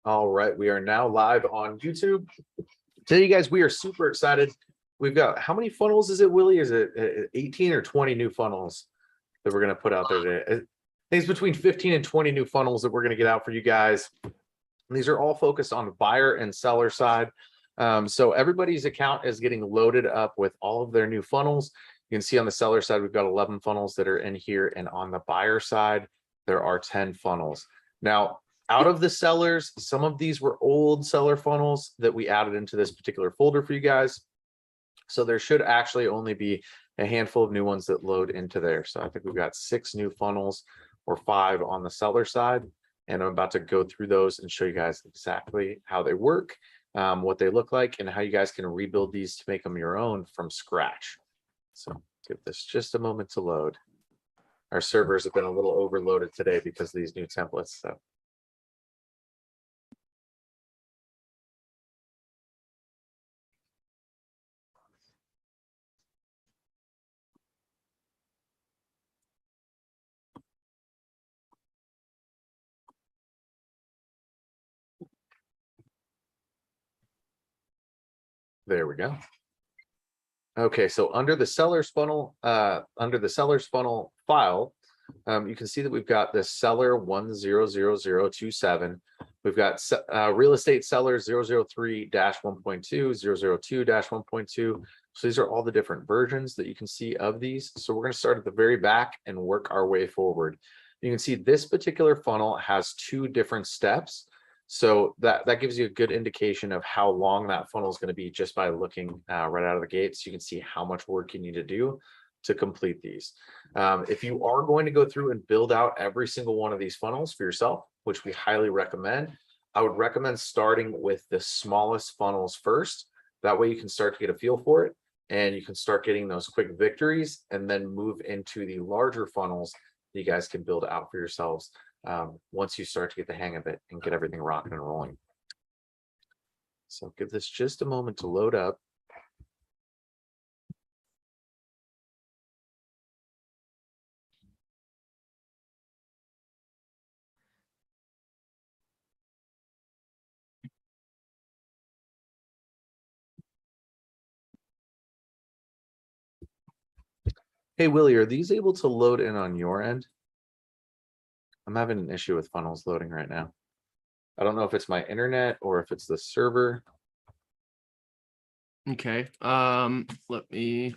All right, we are now live on YouTube. Today, you guys, we are super excited. We've got, how many funnels is it, Willie? Is it 18 or 20 new funnels that we're going to put out there today? I think it's between 15 and 20 new funnels that we're going to get out for you guys. And these are all focused on the buyer and seller side. So everybody's account is getting loaded up with all of their new funnels. You can see on the seller side, we've got 11 funnels that are in here. And on the buyer side, there are 10 funnels. Now, out of the sellers, some of these were old seller funnels that we added into this particular folder for you guys. So there should actually only be a handful of new ones that load into there. So I think we've got 6 new funnels or 5 on the seller side. And I'm about to go through those and show you guys exactly how they work, what they look like, and how you guys can rebuild these to make them your own from scratch. So give this just a moment to load. Our servers have been a little overloaded today because of these new templates. So there we go. Okay, so under the seller's funnel file, you can see that we've got the seller 100027. We've got real estate seller 003-1.2, 002-1.2. So these are all the different versions that you can see of these. So we're going to start at the very back and work our way forward. You can see this particular funnel has 2 different steps. So that gives you a good indication of how long that funnel is going to be just by looking right out of the gate. So you can see how much work you need to do to complete these. If you are going to go through and build out every single one of these funnels for yourself, which we highly recommend, I would recommend starting with the smallest funnels first. That way you can start to get a feel for it and you can start getting those quick victories and then move into the larger funnels that you guys can build out for yourselves once you start to get the hang of it and get everything rocking and rolling. So give this just a moment to load up. Hey, Willie, are these able to load in on your end? I'm having an issue with funnels loading right now. I don't know if it's my internet or if it's the server. Okay. Let me.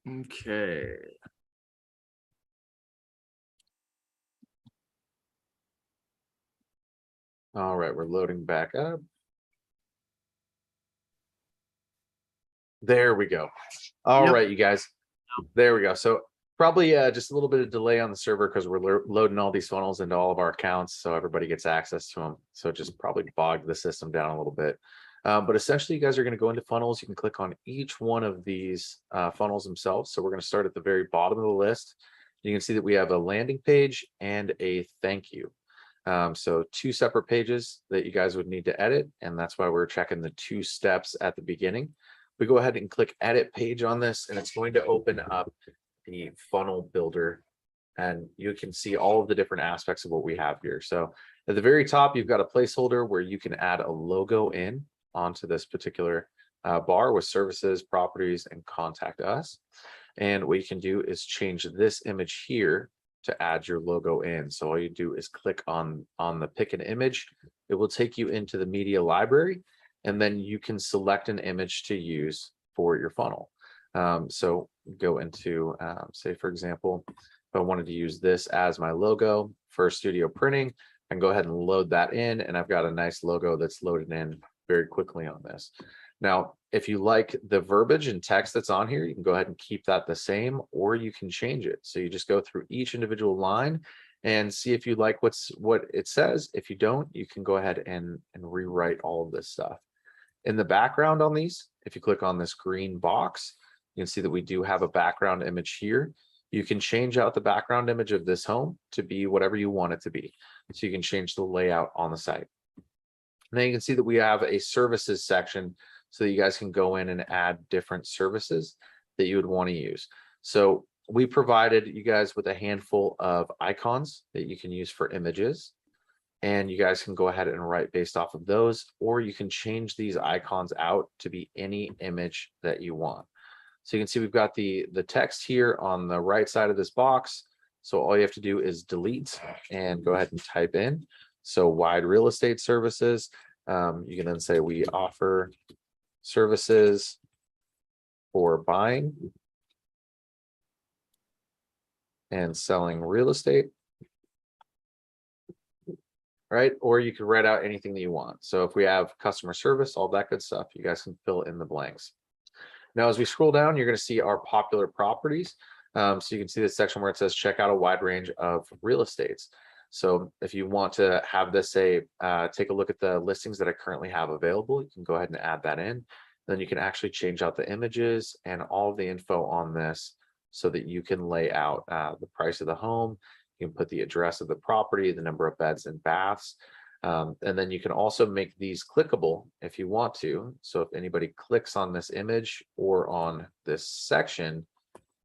Okay. All right, we're loading back up. There we go. All right, you guys. There we go. So probably just a little bit of delay on the server because we're loading all these funnels into all of our accounts so everybody gets access to them. So it just probably bogged the system down a little bit. But essentially, you guys are going to go into funnels. You can click on each one of these funnels themselves. So we're going to start at the very bottom of the list. You can see that we have a landing page and a thank you. So 2 separate pages that you guys would need to edit. And that's why we're checking the 2 steps at the beginning. We go ahead and click edit page on this, and it's going to open up the funnel builder. And you can see all of the different aspects of what we have here. So at the very top, you've got a placeholder where you can add a logo in. onto this particular bar with services, properties, and contact us. And what you can do is change this image here to add your logo in. So all you do is click on the pick an image. It will take you into the media library, and then you can select an image to use for your funnel. So go into, say, for example, if I wanted to use this as my logo for studio printing, I can go ahead and load that in, and I've got a nice logo that's loaded in very quickly on this. Now, if you like the verbiage and text that's on here, you can go ahead and keep that the same, or you can change it. So you just go through each individual line and see if you like what it says. If you don't, you can go ahead and rewrite all of this stuff. In the background on these, if you click on this green box, you can see that we do have a background image here. You can change out the background image of this home to be whatever you want it to be. So you can change the layout on the site. And then you can see that we have a services section so that you guys can go in and add different services that you would want to use. So we provided you guys with a handful of icons that you can use for images, and you guys can go ahead and write based off of those, or you can change these icons out to be any image that you want. So you can see we've got the text here on the right side of this box. So all you have to do is delete and go ahead and type in. So wide real estate services. You can then say we offer services for buying and selling real estate. Right? Or you could write out anything that you want. So if we have customer service, all that good stuff, you guys can fill in the blanks. Now, as we scroll down, you're going to see our popular properties. So you can see this section where it says check out a wide range of real estates. So if you want to have this say, take a look at the listings that I currently have available, you can go ahead and add that in. Then you can actually change out the images and all of the info on this so that you can lay out the price of the home. You can put the address of the property, the number of beds and baths. And then you can also make these clickable if you want to. So if anybody clicks on this image or on this section,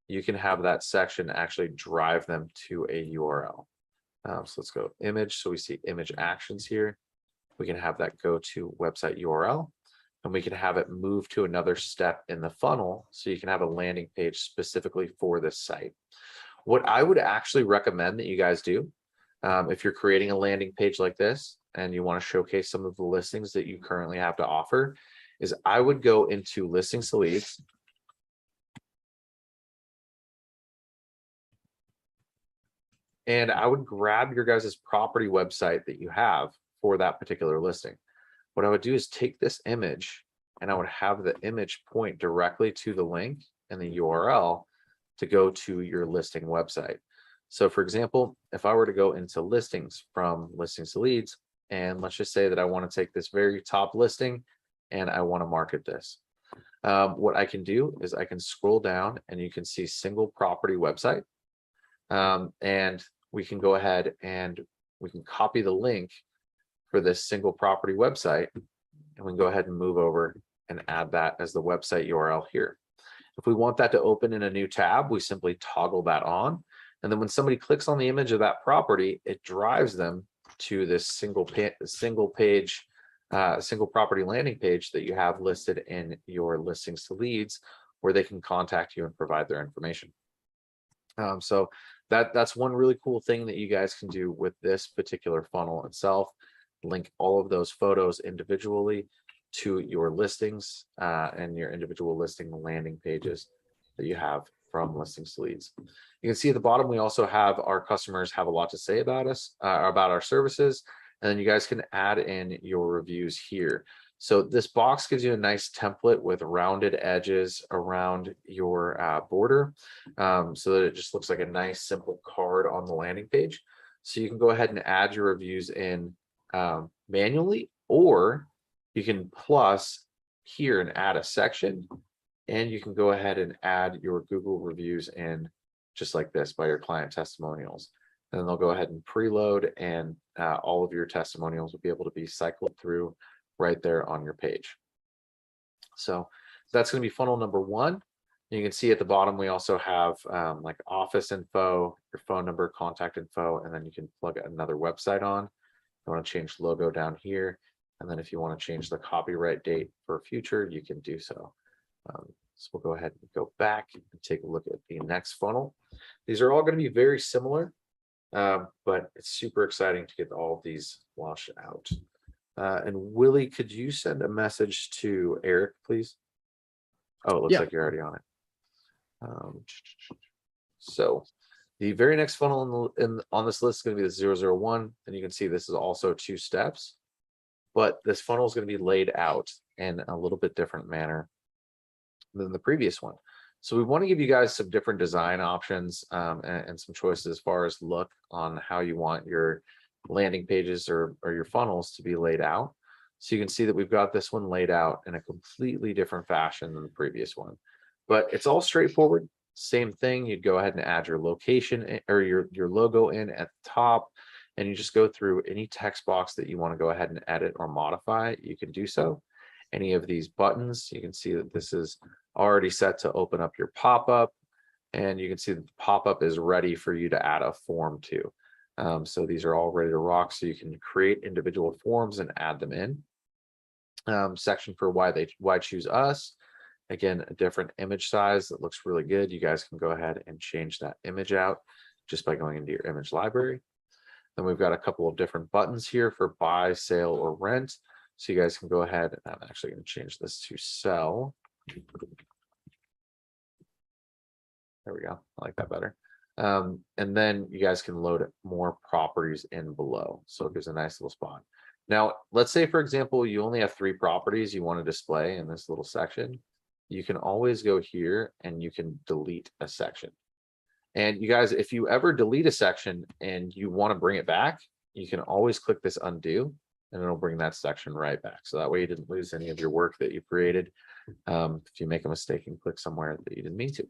you can have that section actually drive them to a URL. So let's go image. So we see image actions here. We can have that go to website URL, and we can have it move to another step in the funnel. So you can have a landing page specifically for this site. What I would actually recommend that you guys do, if you're creating a landing page like this and you want to showcase some of the listings that you currently have to offer, is I would go into listings to leads. And I would grab your guys' property website that you have for that particular listing. What I would do is take this image and I would have the image point directly to the link and the URL to go to your listing website. So for example, if I were to go into listings from listings to leads, and let's just say that I want to take this very top listing and I want to market this. What I can do is I can scroll down and you can see single property website. And we can go ahead and we can copy the link for this single property website, and we can go ahead and move over and add that as the website URL here. If we want that to open in a new tab, we simply toggle that on. And then when somebody clicks on the image of that property, it drives them to this single property landing page that you have listed in your listings to leads, where they can contact you and provide their information. So that's one really cool thing that you guys can do with this particular funnel itself. Link all of those photos individually to your listings and your individual listing landing pages that you have from listings to leads. You can see at the bottom, we also have our customers have a lot to say about us, about our services, and then you guys can add in your reviews here. So this box gives you a nice template with rounded edges around your border, so that it just looks like a nice simple card on the landing page. So you can go ahead and add your reviews in manually, or you can plus here and add a section, and you can go ahead and add your Google reviews in just like this by your client testimonials. And then they'll go ahead and preload, and all of your testimonials will be able to be cycled through right there on your page. So that's going to be funnel number one. You can see at the bottom, we also have like office info, your phone number, contact info, and then you can plug another website on. I want to change logo down here. And then if you want to change the copyright date for future, you can do so. So we'll go ahead and go back and take a look at the next funnel. These are all going to be very similar, but it's super exciting to get all of these washed out. And Willie, could you send a message to Eric, please? Oh, it looks Yeah. like you're already on it. So the very next funnel on this list is going to be the 001, and you can see this is also 2 steps, but this funnel is going to be laid out in a little bit different manner than the previous one. So we want to give you guys some different design options and some choices as far as look on how you want your landing pages or your funnels to be laid out. So you can see that we've got this one laid out in a completely different fashion than the previous one, but it's all straightforward. Same thing. You'd go ahead and add your location or your logo in at the top, and you just go through any text box that you want to go ahead and edit or modify. You can do so. Any of these buttons, you can see that this is already set to open up your pop-up, and you can see that the pop-up is ready for you to add a form to. So these are all ready to rock, so you can create individual forms and add them in. Section for why choose us. Again, a different image size that looks really good. You guys can go ahead and change that image out just by going into your image library. Then we've got a couple of different buttons here for buy, sale, or rent. So you guys can go ahead, and I'm actually going to change this to sell. There we go. I like that better. And then you guys can load more properties in below. So it gives a nice little spot. Now, let's say, for example, you only have 3 properties you want to display in this little section. You can always go here and you can delete a section. And you guys, if you ever delete a section and you want to bring it back, you can always click this undo and it'll bring that section right back. So that way you didn't lose any of your work that you created. If you make a mistake and click somewhere that you didn't mean to.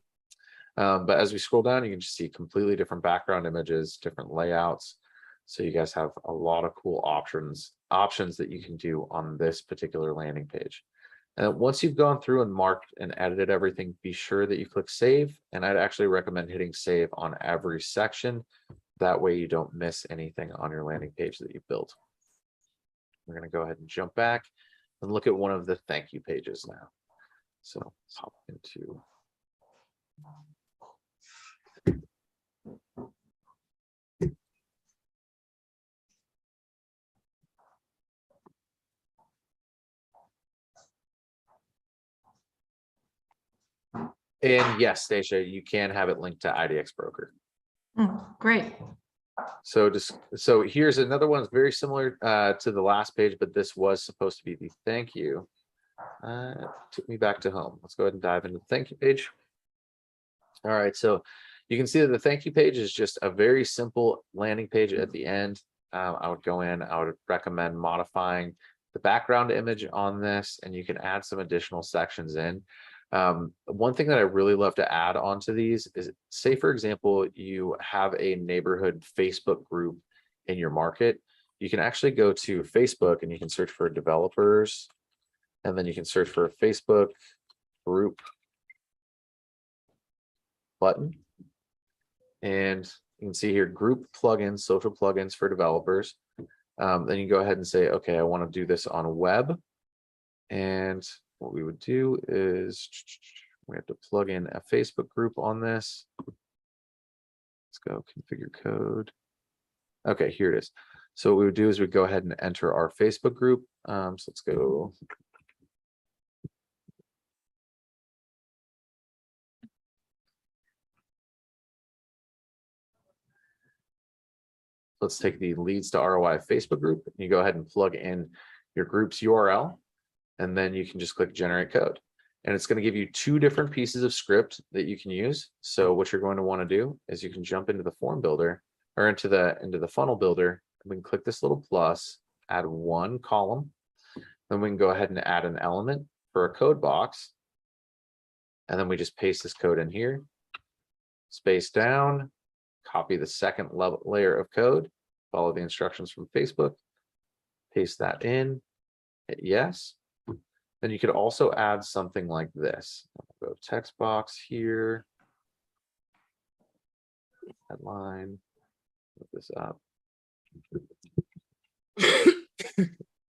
But as we scroll down, you can just see completely different background images, different layouts. So you guys have a lot of cool options that you can do on this particular landing page. And once you've gone through and marked and edited everything, be sure that you click save. And I'd actually recommend hitting save on every section. That way you don't miss anything on your landing page that you built. We're going to go ahead and jump back and look at one of the thank you pages now. So hop into and yes, Stacia, you can have it linked to IDX Broker. Great. So here's another one that's very similar to the last page, but this was supposed to be the thank you. Took me back to home. Let's go ahead and dive into the thank you page. All right, so you can see that the thank you page is just a very simple landing page at the end. I would go in, I would recommend modifying the background image on this, and you can add some additional sections in. One thing that I really love to add onto these is, say, for example, you have a neighborhood Facebook group in your market. You can actually go to Facebook and you can search for developers, and then you can search for a Facebook group button. And you can see here group plugins, social plugins for developers. Then you go ahead and say, okay, I want to do this on web. And what we would do is we have to plug in a Facebook group on this. Let's go configure code. Okay, here it is. So what we would do is we'd go ahead and enter our Facebook group. So let's go. Let's take the leads to ROI Facebook group. You go ahead and plug in your group's URL, and then you can just click generate code. And it's going to give you 2 different pieces of script that you can use. So what you're going to want to do is you can jump into the form builder or into the funnel builder. We can click this little plus, add 1 column. Then we can go ahead and add an element for a code box. And then we just paste this code in here, space down, copy the second layer of code, follow the instructions from Facebook, paste that in, hit yes. Then you could also add something like this. I'll go text box here, headline, put this up.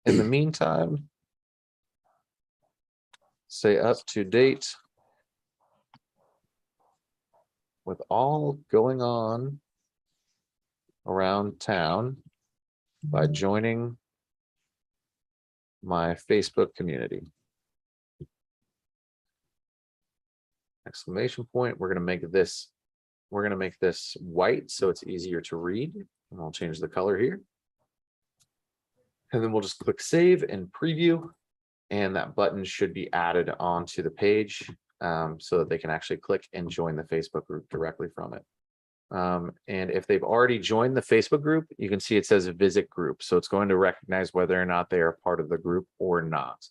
In the meantime, stay up to date with all going on around town by joining my Facebook community. Exclamation point. We're going to make this white so it's easier to read. And I'll change the color here. And then we'll just click save and preview. And that button should be added onto the page so that they can actually click and join the Facebook group directly from it. And if they've already joined the Facebook group, you can see it says visit group. So it's going to recognize whether or not they are part of the group or not.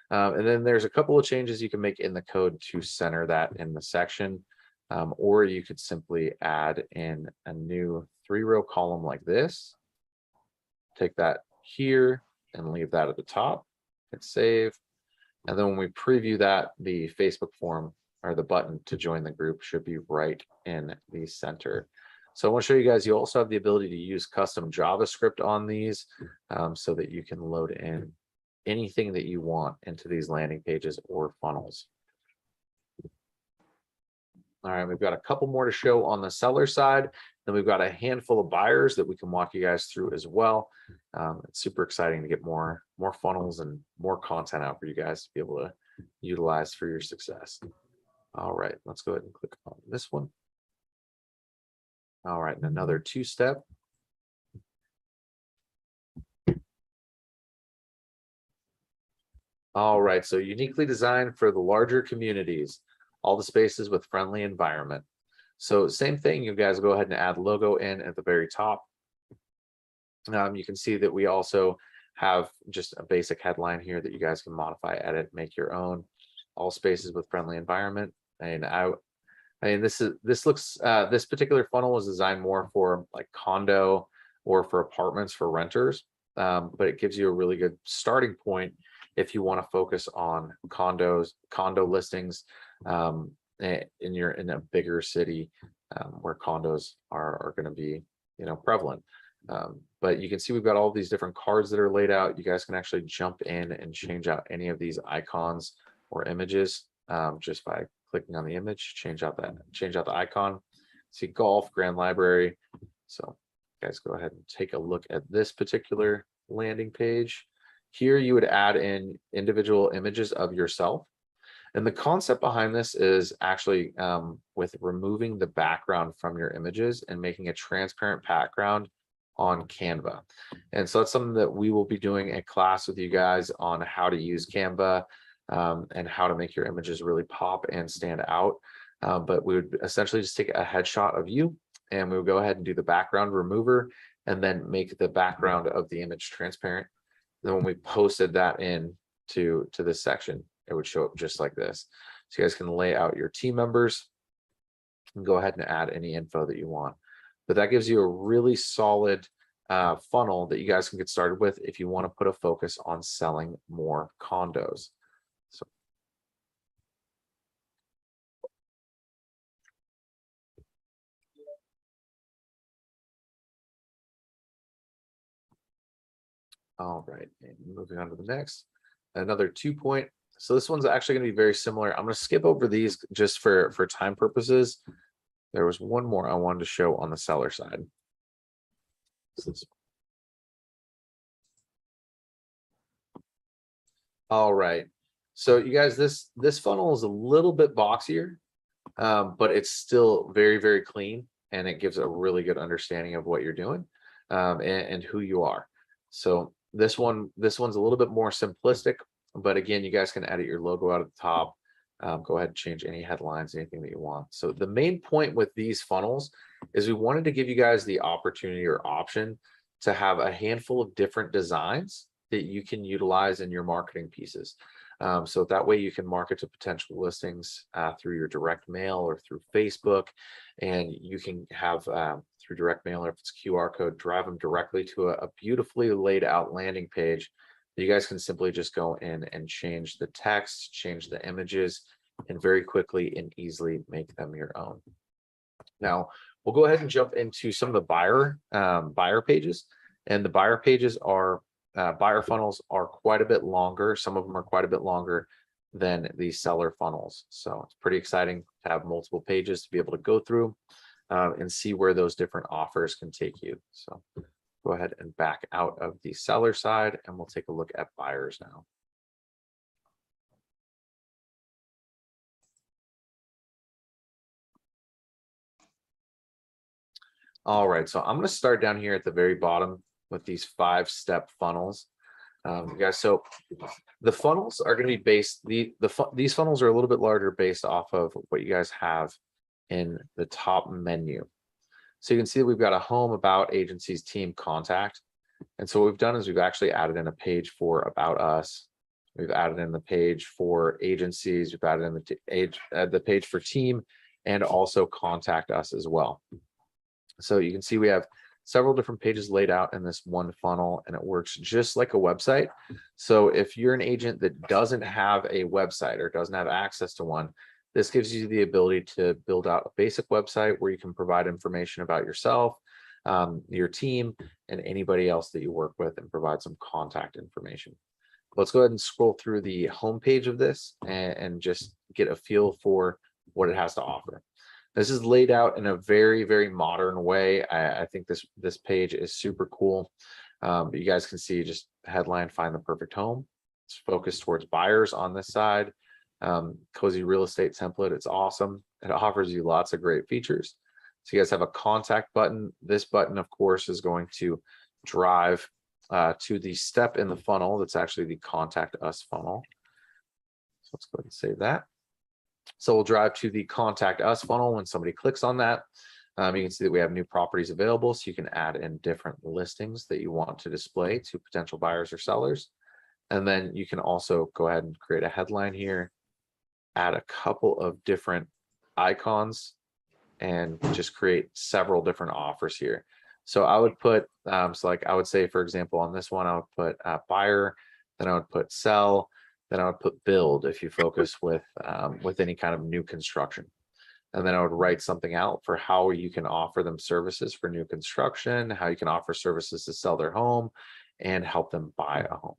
And then there's a couple of changes you can make in the code to center that in the section. Or you could simply add in a new 3-row column like this. Take that here and leave that at the top. Hit save. And then when we preview that, the Facebook form or the button to join the group should be right in the center. So I want to show you guys, you also have the ability to use custom JavaScript on these so that you can load in anything that you want into these landing pages or funnels. All right, we've got a couple more to show on the seller side. Then we've got a handful of buyers that we can walk you guys through as well. It's super exciting to get more funnels and more content out for you guys to be able to utilize for your success. All right, let's go ahead and click on this one. All right, and another 2-step. All right, so uniquely designed for the larger communities, all the spaces with friendly environment. So same thing, you guys go ahead and add logo in at the very top. You can see that we also have just a basic headline here that you guys can modify, edit, make your own. All spaces with friendly environment. And I mean, this particular funnel is designed more for like condo or for apartments for renters, but it gives you a really good starting point if you want to focus on condo listings in a bigger city where condos are going to be prevalent. But you can see we've got all these different cards that are laid out. You guys can actually jump in and change out any of these icons or images just by clicking on the image, change out the icon. See golf, grand library. So guys, go ahead and take a look at this particular landing page. Here you would add in individual images of yourself. And the concept behind this is actually with removing the background from your images and making a transparent background on Canva. And so that's something that we will be doing a class with you guys on how to use Canva and how to make your images really pop and stand out. But we would essentially just take a headshot of you and we would go ahead and do the background remover and then make the background of the image transparent. Then when we posted that in to this section, it would show up just like this. So you guys can lay out your team members and go ahead and add any info that you want. But that gives you a really solid funnel that you guys can get started with if you want to put a focus on selling more condos. So all right, and moving on to the next, another 2-point. So this one's actually going to be very similar. I'm going to skip over these just for time purposes. There was one more I wanted to show on the seller side. All right. So you guys, this funnel is a little bit boxier, but it's still very, very clean. And it gives a really good understanding of what you're doing and who you are. So this one's a little bit more simplistic, but again, you guys can edit your logo out at the top. Go ahead and change any headlines, anything that you want. So the main point with these funnels is we wanted to give you guys the opportunity or option to have a handful of different designs that you can utilize in your marketing pieces. So that way you can market to potential listings through your direct mail or through Facebook, and you can have through direct mail, or if it's QR code, drive them directly to a beautifully laid out landing page. You guys can simply just go in and change the text, change the images, and very quickly and easily make them your own. Now, we'll go ahead and jump into some of the buyer pages. And the buyer pages are buyer funnels are quite a bit longer. Some of them are quite a bit longer than the seller funnels. So it's pretty exciting to have multiple pages to be able to go through and see where those different offers can take you. So go ahead and back out of the seller side and we'll take a look at buyers now. All right, so I'm going to start down here at the very bottom with these 5-step funnels. Guys, so the funnels are going to be based, these funnels are a little bit larger based off of what you guys have in the top menu. So you can see that we've got a home, about, agencies, team, contact. And so what we've done is we've actually added in a page for about us. We've added in the page for agencies. We've added in the page for team and also contact us as well. So you can see we have several different pages laid out in this one funnel, and it works just like a website. So if you're an agent that doesn't have a website or doesn't have access to one, this gives you the ability to build out a basic website where you can provide information about yourself, your team, and anybody else that you work with, and provide some contact information. Let's go ahead and scroll through the homepage of this and just get a feel for what it has to offer. This is laid out in a very, very modern way. I think this page is super cool. You guys can see just headline, find the perfect home. It's focused towards buyers on this side. Cozy real estate template. It's awesome. It offers you lots of great features. So you guys have a contact button. This button, of course, is going to drive to the step in the funnel. That's actually the contact us funnel. So let's go ahead and save that. So we'll drive to the contact us funnel. When somebody clicks on that, you can see that we have new properties available. So you can add in different listings that you want to display to potential buyers or sellers. And then you can also go ahead and create a headline here, add a couple of different icons, and just create several different offers here. So I would put, so like I would say, for example, on this one, I would put buyer, then I would put sell, then I would put build if you focus with any kind of new construction. And then I would write something out for how you can offer them services for new construction, how you can offer services to sell their home and help them buy a home.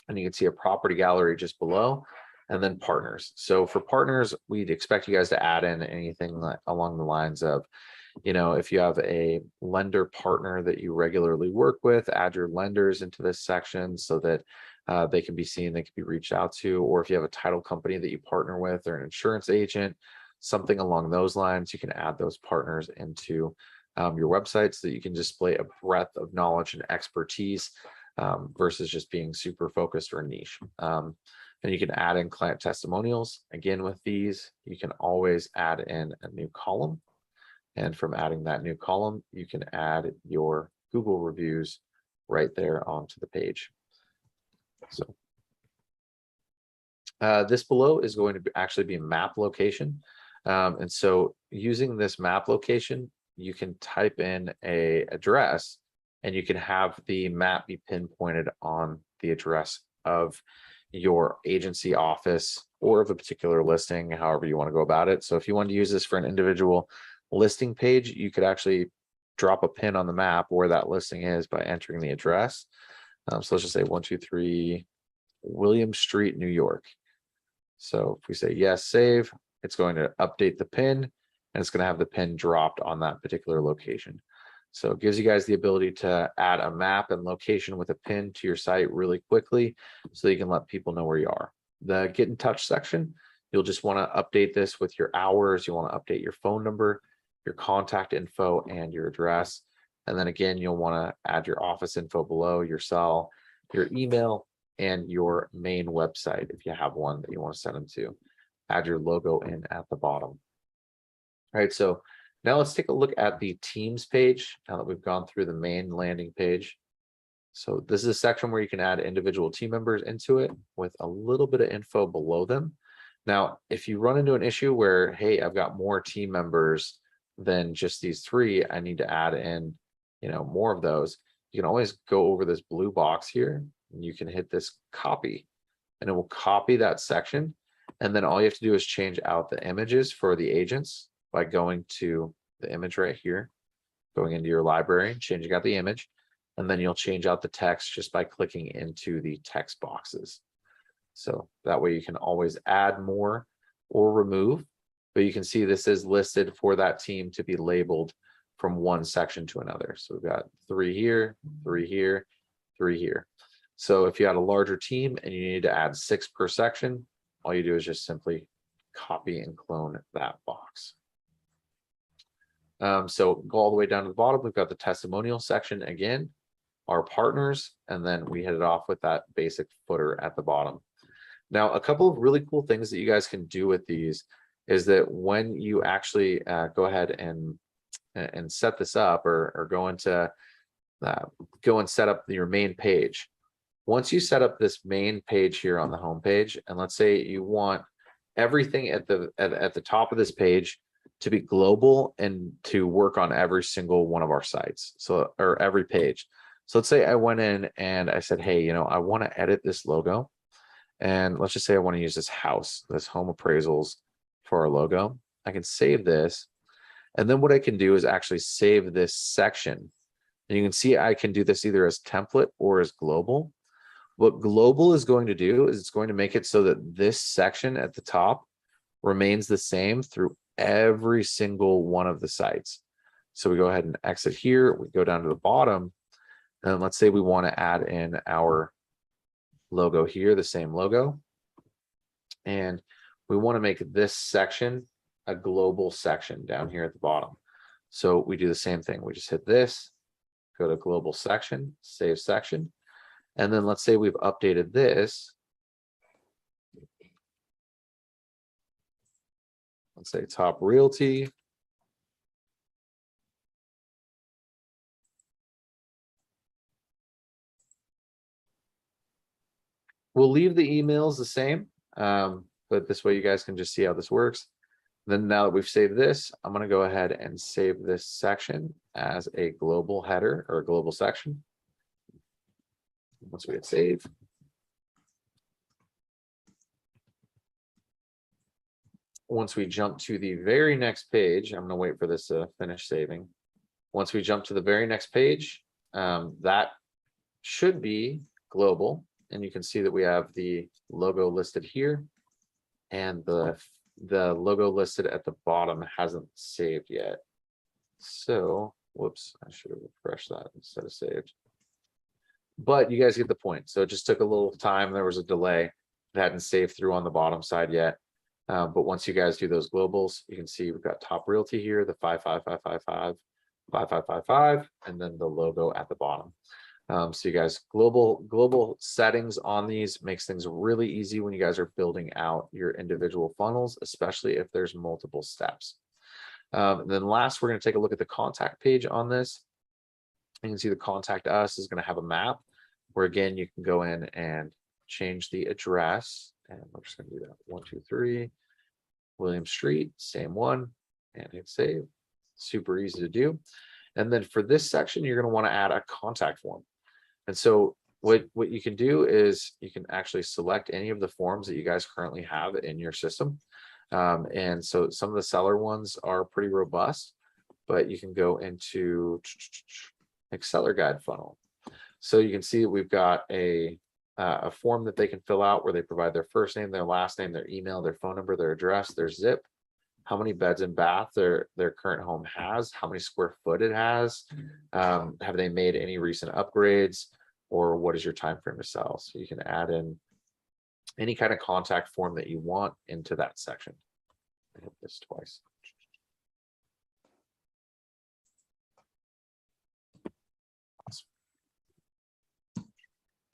And you can see a property gallery just below, and then partners. So for partners, we'd expect you guys to add in anything along the lines of, you know, if you have a lender partner that you regularly work with, add your lenders into this section so that they can be seen, they can be reached out to. Or if you have a title company that you partner with, or an insurance agent, something along those lines, you can add those partners into your website so that you can display a breadth of knowledge and expertise versus just being super focused or niche. And you can add in client testimonials. Again, with these, you can always add in a new column. And from adding that new column, you can add your Google reviews right there onto the page. So this below is going to actually be a map location. And so using this map location, you can type in a address and you can have the map be pinpointed on the address of your agency office or of a particular listing, however you want to go about it. So if you want to use this for an individual listing page, you could actually drop a pin on the map where that listing is by entering the address. So let's just say 123 William Street, New York. So if we say yes, save, it's going to update the pin and it's going to have the pin dropped on that particular location. So it gives you guys the ability to add a map and location with a pin to your site really quickly so you can let people know where you are. The get in touch section, you'll just want to update this with your hours. You want to update your phone number, your contact info, and your address. And then again, you'll want to add your office info below, your cell, your email, and your main website if you have one that you want to send them to. Add your logo in at the bottom. All right, so now let's take a look at the teams page now that we've gone through the main landing page. So this is a section where you can add individual team members into it with a little bit of info below them. Now, if you run into an issue where, hey, I've got more team members than just these 3, I need to add in, you know, more of those, you can always go over this blue box here and you can hit this copy and it will copy that section. And then all you have to do is change out the images for the agents by going to the image right here, going into your library, changing out the image. and then you'll change out the text just by clicking into the text boxes. So that way you can always add more or remove, but you can see this is listed for that team to be labeled from one section to another. So we've got 3 here, 3 here, 3 here. So if you had a larger team and you need to add 6 per section, all you do is just simply copy and clone that box. So go all the way down to the bottom. We've got the testimonial section again, our partners, and then we hit it off with that basic footer at the bottom. Now, a couple of really cool things that you guys can do with these is that when you actually go ahead and set this up, or go into go and set up your main page. Once you set up this main page here on the home page, and let's say you want everything at the top of this page to be global and to work on every single one of our sites, so, or every page. So let's say I went in and I said, hey, you know, I want to edit this logo. And let's just say I want to use this house, this home appraisals for our logo. I can save this. And then what I can do is actually save this section. And you can see I can do this either as template or as global. What global is going to do is it's going to make it so that this section at the top remains the same through every single one of the sites. So we go ahead and exit here. We go down to the bottom. And let's say we want to add in our logo here, the same logo, and we want to make this section a global section down here at the bottom. So we do the same thing. We just hit this, go to global section, save section, and then let's say we've updated this. Let's say top realty. We'll leave the emails the same, but this way you guys can just see how this works. Then now that we've saved this, I'm going to go ahead and save this section as a global header or a global section. Once we hit save. Once we jump to the very next page, I'm going to wait for this to finish saving. Once we jump to the very next page, that should be global. And you can see that we have the logo listed here, and the logo listed at the bottom hasn't saved yet. So, whoops, I should have refreshed that instead of saved. But you guys get the point. So it just took a little time. There was a delay. It hadn't saved through on the bottom side yet. But once you guys do those globals, you can see we've got top realty here, the 55555, 5555, and then the logo at the bottom. So you guys, global settings on these makes things really easy when you guys are building out your individual funnels, especially if there's multiple steps. And then last, we're going to take a look at the contact page on this. You can see the contact us is going to have a map where, again, you can go in and change the address. And we're just going to do that. 123 William Street, same one, and hit save. Super easy to do. And then for this section, you're going to want to add a contact form. And so what you can do is you can actually select any of the forms that you guys currently have in your system. And so some of the seller ones are pretty robust, but you can go into Seller Guide funnel. So you can see that we've got a form that they can fill out where they provide their first name, their last name, their email, their phone number, their address, their zip, how many beds and bath their current home has, how many square foot it has, have they made any recent upgrades, or what is your time frame to sell. So you can add in any kind of contact form that you want into that section. I hit this twice. Awesome.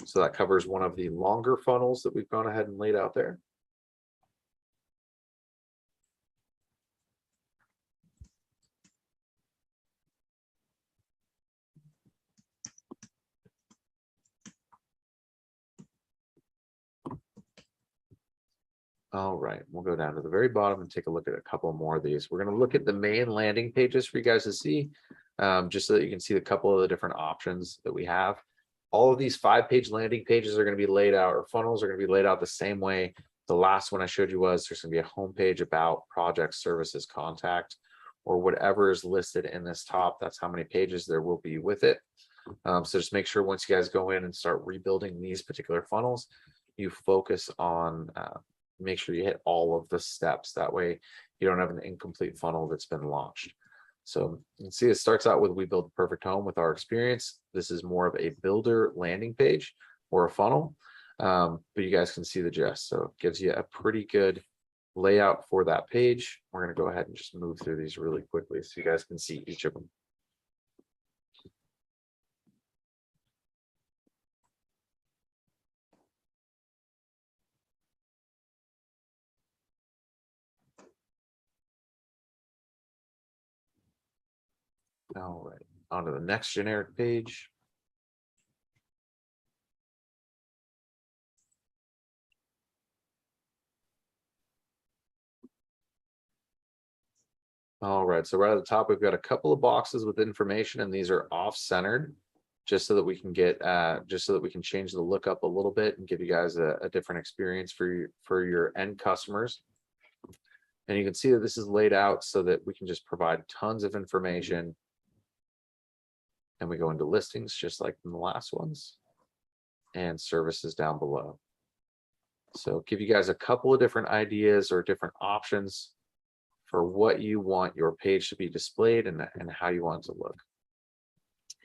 So that covers one of the longer funnels that we've gone ahead and laid out there. All right, we'll go down to the very bottom and take a look at a couple more of these. We're going to look at the main landing pages for you guys to see, just so that you can see a couple of the different options that we have. All of these 5-page landing pages are going to be laid out, or funnels are going to be laid out the same way. The last one I showed you was there's going to be a home page about project services contact, or whatever is listed in this top. That's how many pages there will be with it. So just make sure once you guys go in and start rebuilding these particular funnels, you focus on make sure you hit all of the steps. That way you don't have an incomplete funnel that's been launched. So you can see it starts out with we build the perfect home with our experience. This is more of a builder landing page or a funnel, but you guys can see the gist. So it gives you a pretty good layout for that page. We're going to go ahead and just move through these really quickly so you guys can see each of them. All right, on to the next generic page. All right, so right at the top, we've got a couple of boxes with information, and these are off-centered, just so that we can get, just so that we can change the lookup a little bit and give you guys a different experience for your end customers. And you can see that this is laid out so that we can just provide tons of information. And we go into listings, just like in the last ones, and services down below. So give you guys a couple of different ideas or different options for what you want your page to be displayed and how you want it to look.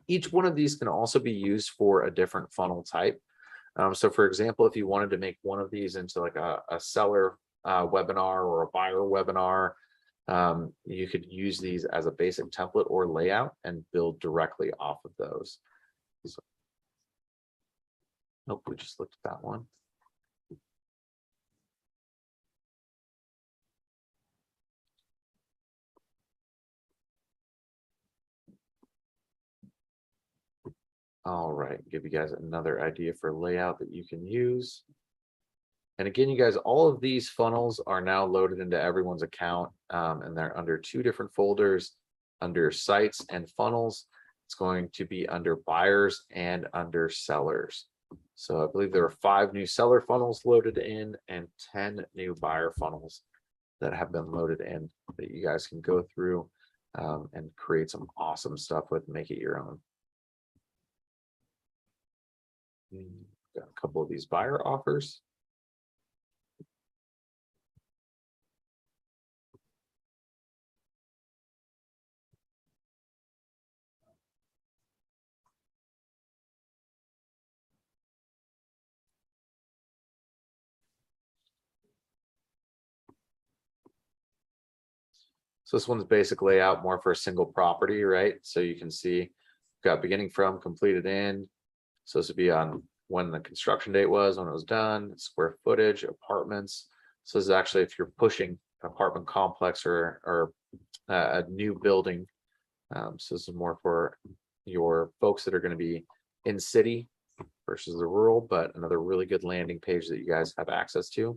Each one of these can also be used for a different funnel type. So for example, if you wanted to make one of these into like a seller webinar or a buyer webinar, you could use these as a basic template or layout and build directly off of those. So, nope, we just looked at that one. All right, give you guys another idea for layout that you can use. And again, you guys, all of these funnels are now loaded into everyone's account, and they're under two different folders, under sites and funnels. It's going to be under buyers and under sellers. So I believe there are 5 new seller funnels loaded in and 10 new buyer funnels that have been loaded in that you guys can go through and create some awesome stuff with, make it your own. Got a couple of these buyer offers. So this one's basic layout more for a single property, right? So you can see got beginning from, completed in. So this would be on when the construction date was, when it was done, square footage, apartments. So this is actually if you're pushing an apartment complex or a new building. So this is more for your folks that are going to be in city versus the rural, but another really good landing page that you guys have access to.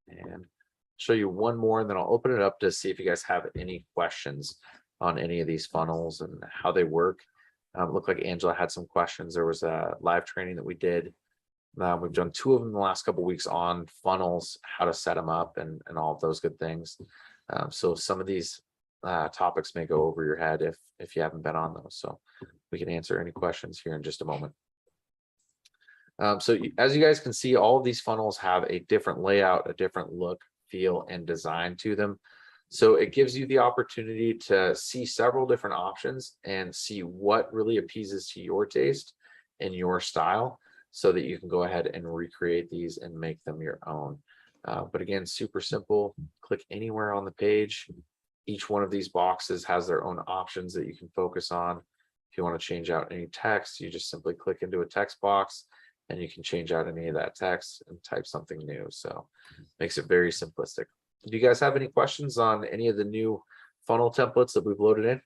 And show you one more, and then I'll open it up to see if you guys have any questions on any of these funnels and how they work. Looked like Angela had some questions. There was a live training that we did. We've done 2 of them in the last couple of weeks on funnels, how to set them up, and all of those good things. So some of these topics may go over your head if you haven't been on those. So we can answer any questions here in just a moment. So as you guys can see, all of these funnels have a different layout, a different look, feel, and design to them. So it gives you the opportunity to see several different options and see what really appeases to your taste and your style so that you can go ahead and recreate these and make them your own. But again, super simple. Click anywhere on the page. Each one of these boxes has their own options that you can focus on. If you want to change out any text, you just simply click into a text box and you can change out any of that text and type something new. So makes it very simplistic. Do you guys have any questions on any of the new funnel templates that we've loaded in?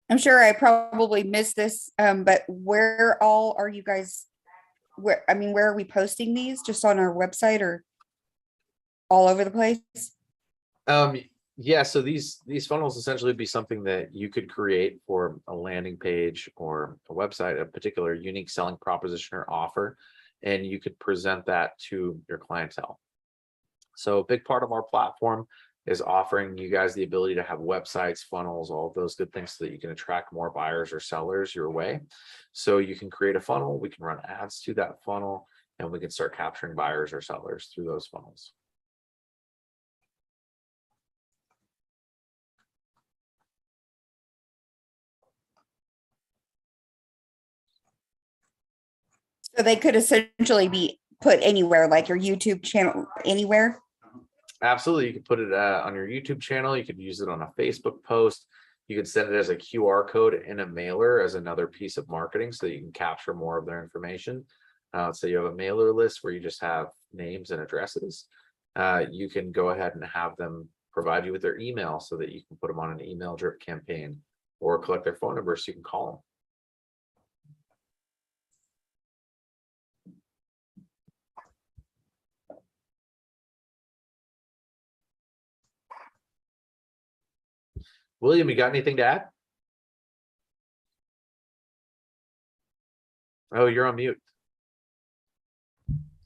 I'm sure I probably missed this, but where all are you guys? Where are we posting these? Just on our website or all over the place? Yeah, so these funnels essentially be something that you could create for a landing page or a website, a particular unique selling proposition or offer, and you could present that to your clientele. So a big part of our platform is offering you guys the ability to have websites, funnels, all of those good things so that you can attract more buyers or sellers your way. So you can create a funnel, we can run ads to that funnel, and we can start capturing buyers or sellers through those funnels. So they could essentially be put anywhere, like your YouTube channel, anywhere. Absolutely. You could put it on your YouTube channel. You could use it on a Facebook post. You could send it as a QR code in a mailer as another piece of marketing so that you can capture more of their information. So you have a mailer list where you just have names and addresses. You can go ahead and have them provide you with their email so that you can put them on an email drip campaign or collect their phone number so you can call them. William, you got anything to add? Oh, you're on mute.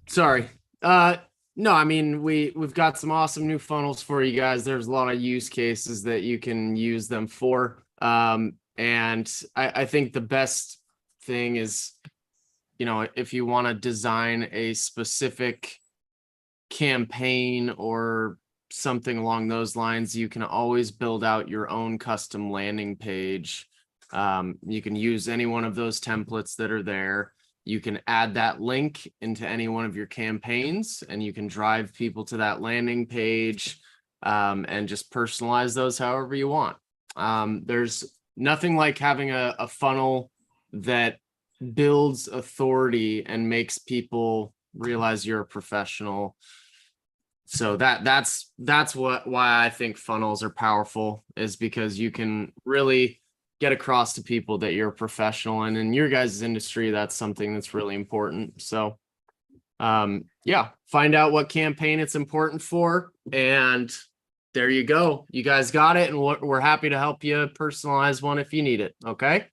Sorry. No, I mean, we've got some awesome new funnels for you guys. There's a lot of use cases that you can use them for. And I think the best thing is, if you want to design a specific campaign or something along those lines, you can always build out your own custom landing page. You can use any one of those templates that are there. You can add that link into any one of your campaigns and you can drive people to that landing page and just personalize those however you want. There's nothing like having a funnel that builds authority and makes people realize you're a professional. So that's why I think funnels are powerful, is because you can really get across to people that you're a professional, and in your guys' industry, that's something that's really important. So yeah, find out what campaign it's important for, and there you go. You guys got it, and we're happy to help you personalize one if you need it. Okay.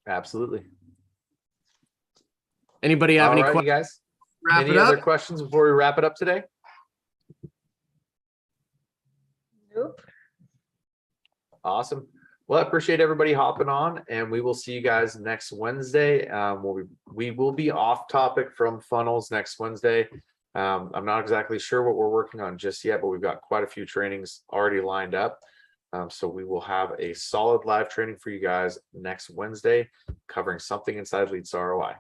Absolutely. Anybody have All any right, you questions? guys. Wrap Any it other up. questions before we wrap it up today? Nope. Awesome. Well, I appreciate everybody hopping on, and we will see you guys next Wednesday. We will be off topic from funnels next Wednesday. I'm not exactly sure what we're working on just yet, but we've got quite a few trainings already lined up. So we will have a solid live training for you guys next Wednesday covering something inside Leads ROI.